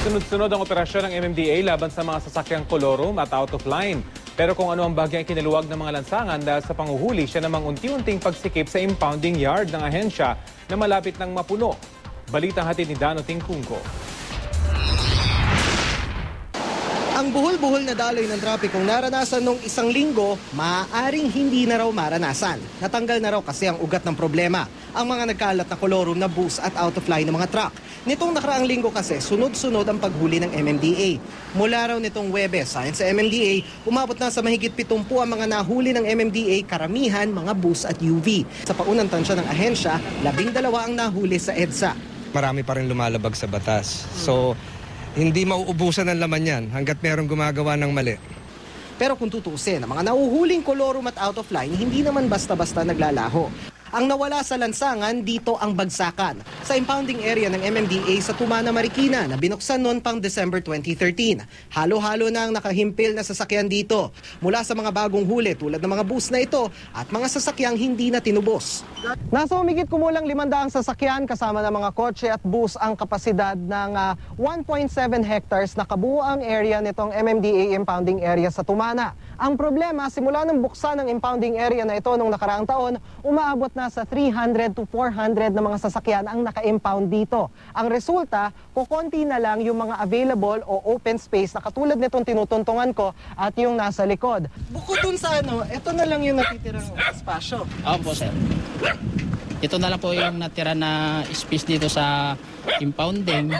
Sunod-sunod ang operasyon ng MMDA laban sa mga sasakyang kolorum at out of line. Pero kung ano ang bagyang ikiniluwag ng mga lansangan dahil sa panguhuli, siya namang unti-unting pagsikip sa impounding yard ng ahensya na malapit ng mapuno. Balitang hatid ni Dano Tingkungko. Ang buhol-buhol na daloy ng trapikong naranasan nung isang linggo, maaaring hindi na raw maranasan. Natanggal na raw kasi ang ugat ng problema, ang mga nagkalat na kolorum na bus at out of line ng mga truck. Nitong nakaraang linggo kasi, sunod-sunod ang paghuli ng MMDA. Mula raw nitong Huwebes, ayon sa MMDA, umabot na sa mahigit 70 ang mga nahuli ng MMDA, karamihan mga bus at UV. Sa paunang tansya ng ahensya, 12 ang nahuli sa EDSA. Marami pa rin lumalabag sa batas. So, hindi mauubusan ng laman yan hanggat merong gumagawa ng mali. Pero kung tutuusin, ang mga nahuhuling kolorum at out of line, hindi naman basta-basta naglalaho. Ang nawala sa lansangan, dito ang bagsakan sa impounding area ng MMDA sa Tumana, Marikina na binuksan noon pang December 2013. Halo-halo na ang nakahimpil na sasakyan dito mula sa mga bagong huli tulad ng mga bus na ito at mga sasakyang hindi na tinubos. Nasa humigit kumulang 500 sasakyan kasama ng mga kotse at bus ang kapasidad ng 1.7 hectares na kabuuang area nitong MMDA impounding area sa Tumana. Ang problema, simula nung buksan ng impounding area na ito noong nakaraang taon, umaabot na sa 300 to 400 na mga sasakyan ang naka-impound dito. Ang resulta, kukonti na lang yung mga available o open space na katulad nitong tinutuntungan ko at yung nasa likod. Bukod dun sa ito na lang yung natitirang espasyo. Opo, sir. Ito na lang po yung natira na space dito sa impounding.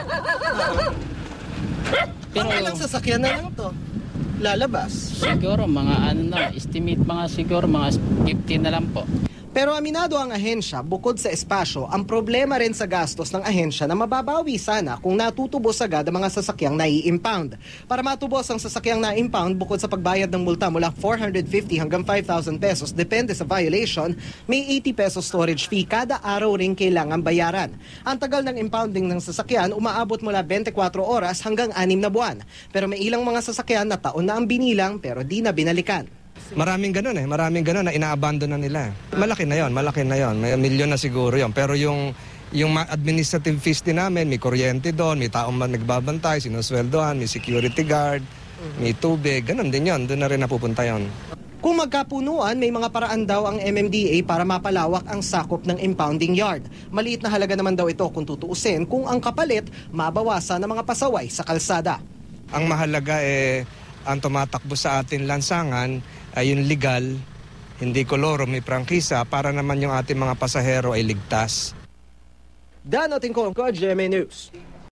Pero ilang sasakyan na lang to lalabas? Siguro mga estimate siguro mga 15 na lang po. Pero aminado ang ahensya, bukod sa espasyo, ang problema rin sa gastos ng ahensya na mababawi sana kung natutubos agad ang mga sasakyang nai-impound. Para matubos ang sasakyang na-impound, bukod sa pagbayad ng multa mula 450 hanggang 5,000 pesos, depende sa violation, may 80 pesos storage fee kada araw rin kailangan bayaran. Ang tagal ng impounding ng sasakyan, umaabot mula 24 oras hanggang 6 na buwan. Pero may ilang mga sasakyan na taon na ang binilang pero di na binalikan. Maraming ganun na ina-abandon na nila. Malaki na yon. May milyon na siguro yon. Pero yung administrative fees din namin, may kuryente doon, may taong nagbabantay, sinusweldohan, may security guard, may tubig, ganun din yon. Doon na rin napupunta yon. Kung magkapunuan, may mga paraan daw ang MMDA para mapalawak ang sakop ng impounding yard. Maliit na halaga naman daw ito kung tutuusin kung ang kapalit mabawasan ng mga pasaway sa kalsada. Ang mahalaga ang tumatakbo sa atin lansangan ay yung legal, hindi kolorum, may prangkisa para naman yung ating mga pasahero ay ligtas. Dano Tingkungko, GMA News.